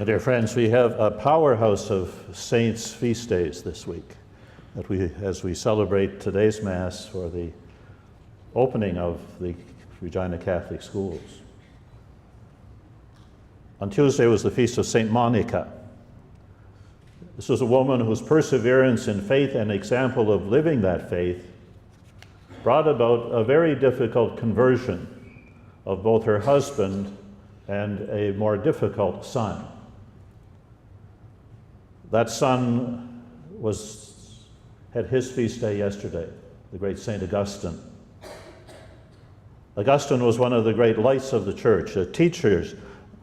My dear friends, we have a powerhouse of saints' feast days this week as we celebrate today's Mass for the opening of the Regina Catholic schools. On Tuesday was the feast of St. Monica. This was a woman whose perseverance in faith and example of living that faith brought about a very difficult conversion of both her husband and a more difficult son. That son had his feast day yesterday, the great St. Augustine. Augustine was one of the great lights of the church, the teachers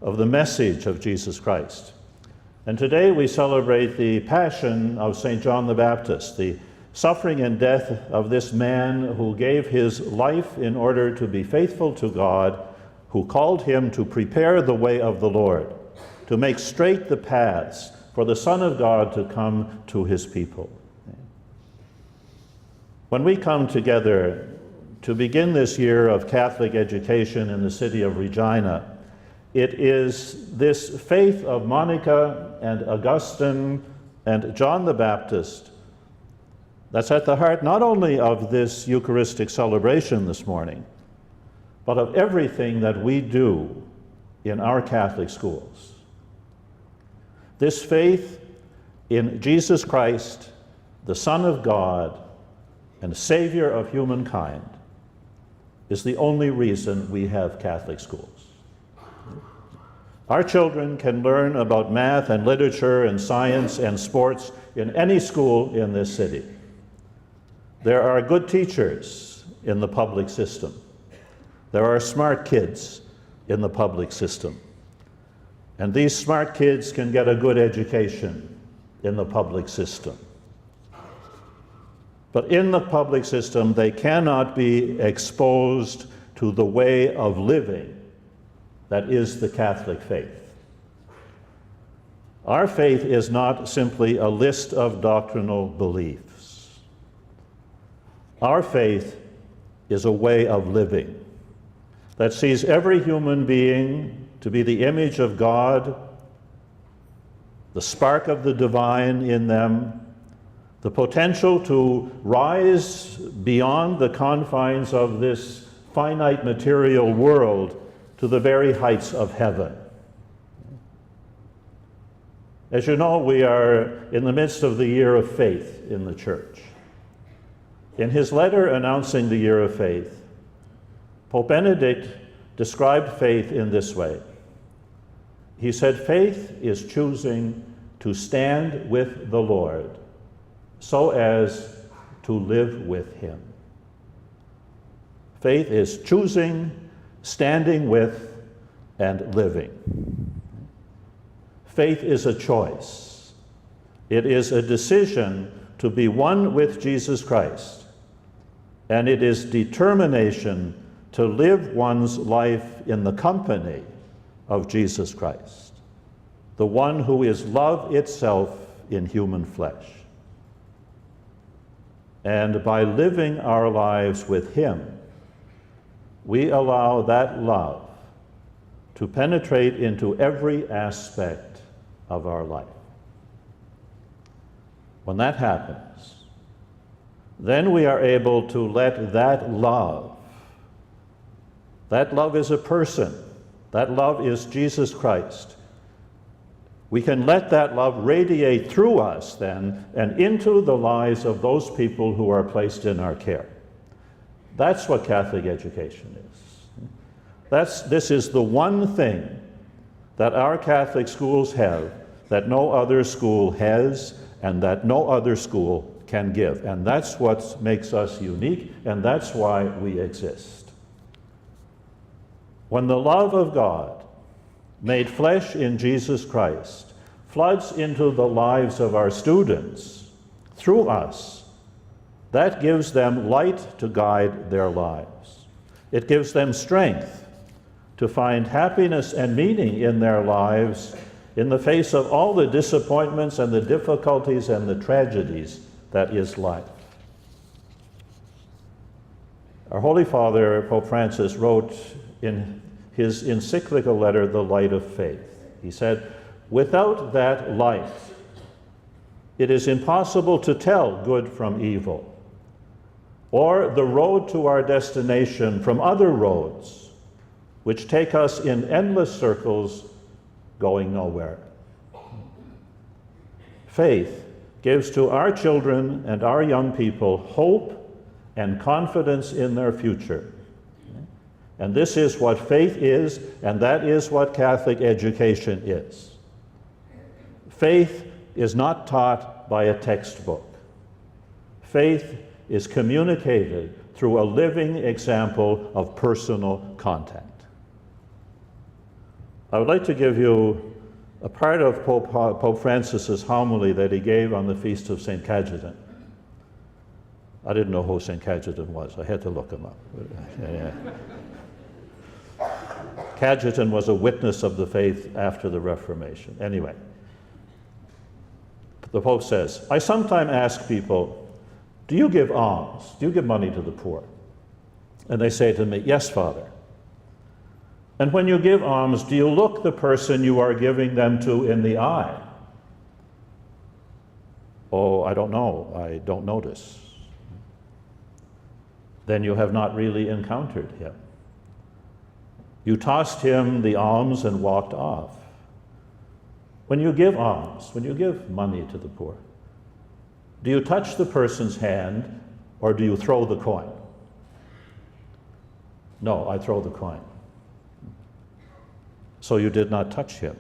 of the message of Jesus Christ. And today we celebrate the Passion of St. John the Baptist, the suffering and death of this man who gave his life in order to be faithful to God, who called him to prepare the way of the Lord, to make straight the paths for the Son of God to come to his people. When we come together to begin this year of Catholic education in the city of Regina, it is this faith of Monica and Augustine and John the Baptist that's at the heart not only of this Eucharistic celebration this morning, but of everything that we do in our Catholic schools. This faith in Jesus Christ, the Son of God and Savior of humankind, is the only reason we have Catholic schools. Our children can learn about math and literature and science and sports in any school in this city. There are good teachers in the public system. There are smart kids in the public system. And these smart kids can get a good education in the public system. But in the public system, they cannot be exposed to the way of living that is the Catholic faith. Our faith is not simply a list of doctrinal beliefs. Our faith is a way of living that sees every human being to be the image of God, the spark of the divine in them, the potential to rise beyond the confines of this finite material world to the very heights of heaven. As you know, we are in the midst of the year of faith in the church. In his letter announcing the year of faith, Pope Benedict described faith in this way. He said, faith is choosing to stand with the Lord so as to live with him. Faith is choosing, standing with, and living. Faith is a choice. It is a decision to be one with Jesus Christ, and it is determination to live one's life in the company of Jesus Christ, the one who is love itself in human flesh. And by living our lives with him, we allow that love to penetrate into every aspect of our life. When that happens, then we are able to let that love is a person, that love is Jesus Christ. We can let that love radiate through us then and into the lives of those people who are placed in our care. That's what Catholic education is. This is the one thing that our Catholic schools have that no other school has and that no other school can give. And that's what makes us unique, and that's why we exist. When the love of God, made flesh in Jesus Christ, floods into the lives of our students through us, that gives them light to guide their lives. It gives them strength to find happiness and meaning in their lives in the face of all the disappointments and the difficulties and the tragedies that is life. Our Holy Father, Pope Francis, wrote in his encyclical letter, The Light of Faith. He said, Without that light, it is impossible to tell good from evil, or the road to our destination from other roads, which take us in endless circles going nowhere. Faith gives to our children and our young people hope and confidence in their future. And this is what faith is, and that is what Catholic education is. Faith is not taught by a textbook. Faith is communicated through a living example of personal contact. I would like to give you a part of Pope Francis's homily that he gave on the feast of St. Cajetan. I didn't know who St. Cajetan was. I had to look him up. Cajetan was a witness of the faith after the Reformation. Anyway, the Pope says, I sometimes ask people, do you give alms? Do you give money to the poor? And they say to me, yes, Father. And when you give alms, do you look the person you are giving them to in the eye? Oh, I don't know. I don't notice. Then you have not really encountered him. You tossed him the alms and walked off. When you give alms, when you give money to the poor, do you touch the person's hand or do you throw the coin? No, I throw the coin. So you did not touch him.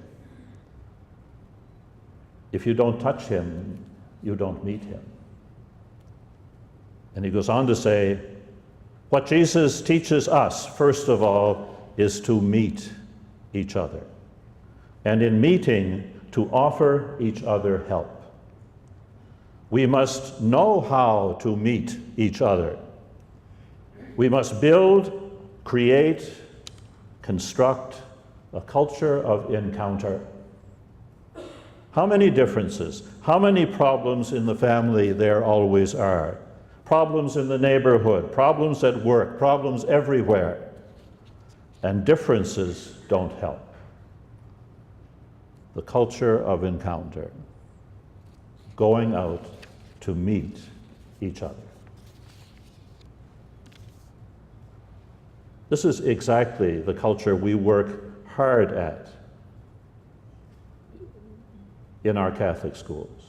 If you don't touch him, you don't meet him. And he goes on to say, what Jesus teaches us, first of all, is to meet each other. And in meeting, to offer each other help. We must know how to meet each other. We must build, create, construct a culture of encounter. How many differences, how many problems in the family there always are. Problems in the neighborhood, problems at work, problems everywhere. And differences don't help. The culture of encounter, going out to meet each other. This is exactly the culture we work hard at in our Catholic schools.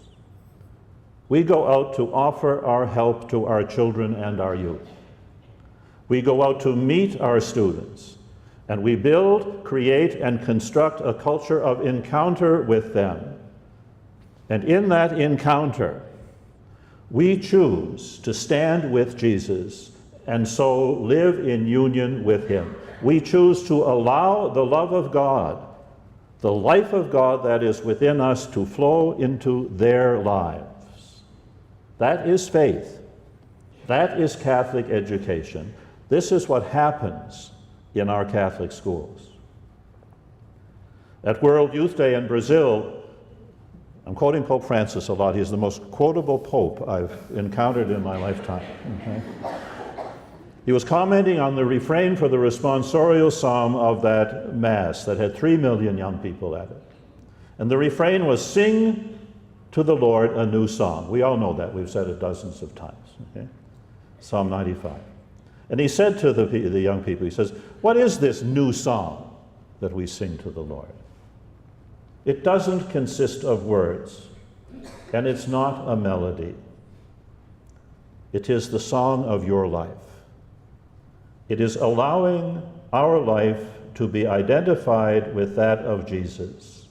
We go out to offer our help to our children and our youth. We go out to meet our students. And we build, create, and construct a culture of encounter with them. And in that encounter, we choose to stand with Jesus and so live in union with him. We choose to allow the love of God, the life of God that is within us, to flow into their lives. That is faith. That is Catholic education. This is what happens in our Catholic schools. At World Youth Day in Brazil, I'm quoting Pope Francis a lot. He's the most quotable pope I've encountered in my lifetime. Okay? He was commenting on the refrain for the responsorial psalm of that Mass that had 3 million young people at it. And the refrain was, sing to the Lord a new song. We all know that. We've said it dozens of times. Okay? Psalm 95. And he said to the young people, he says, what is this new song that we sing to the Lord? It doesn't consist of words, and it's not a melody. It is the song of your life. It is allowing our life to be identified with that of Jesus.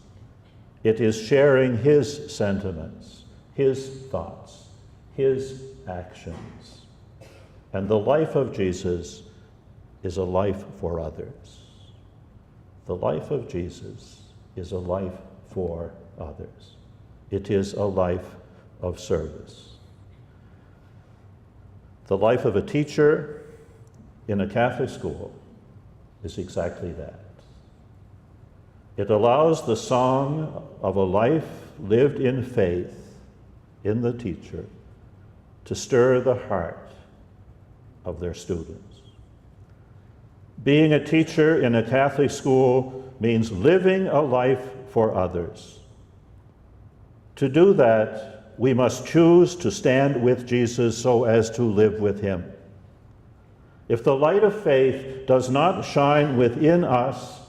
It is sharing his sentiments, his thoughts, his actions. And the life of Jesus is a life for others. The life of Jesus is a life for others. It is a life of service. The life of a teacher in a Catholic school is exactly that. It allows the song of a life lived in faith in the teacher to stir the heart of their students. Being a teacher in a Catholic school means living a life for others. To do that, we must choose to stand with Jesus so as to live with him. If the light of faith does not shine within us,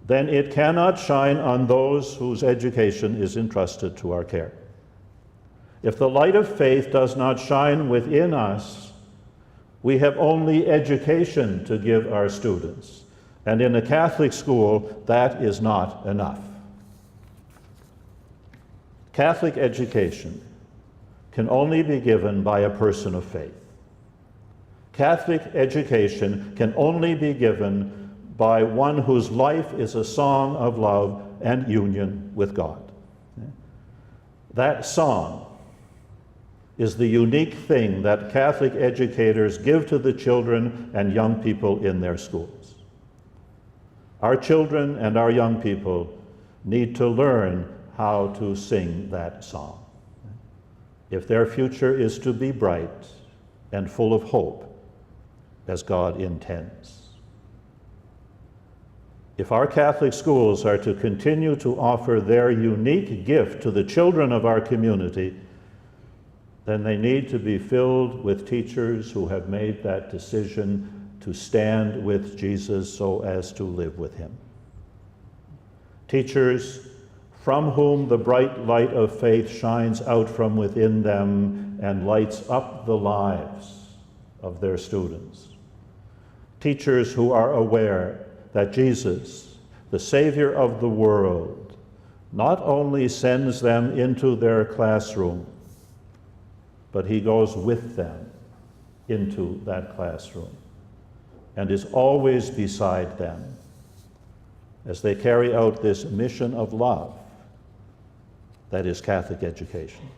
then it cannot shine on those whose education is entrusted to our care. If the light of faith does not shine within us, we have only education to give our students. And in a Catholic school, that is not enough. Catholic education can only be given by a person of faith. Catholic education can only be given by one whose life is a song of love and union with God. That song is the unique thing that Catholic educators give to the children and young people in their schools. Our children and our young people need to learn how to sing that song if their future is to be bright and full of hope as God intends. If our Catholic schools are to continue to offer their unique gift to the children of our community, then they need to be filled with teachers who have made that decision to stand with Jesus so as to live with him. Teachers from whom the bright light of faith shines out from within them and lights up the lives of their students. Teachers who are aware that Jesus, the Savior of the world, not only sends them into their classroom, but he goes with them into that classroom and is always beside them as they carry out this mission of love that is Catholic education.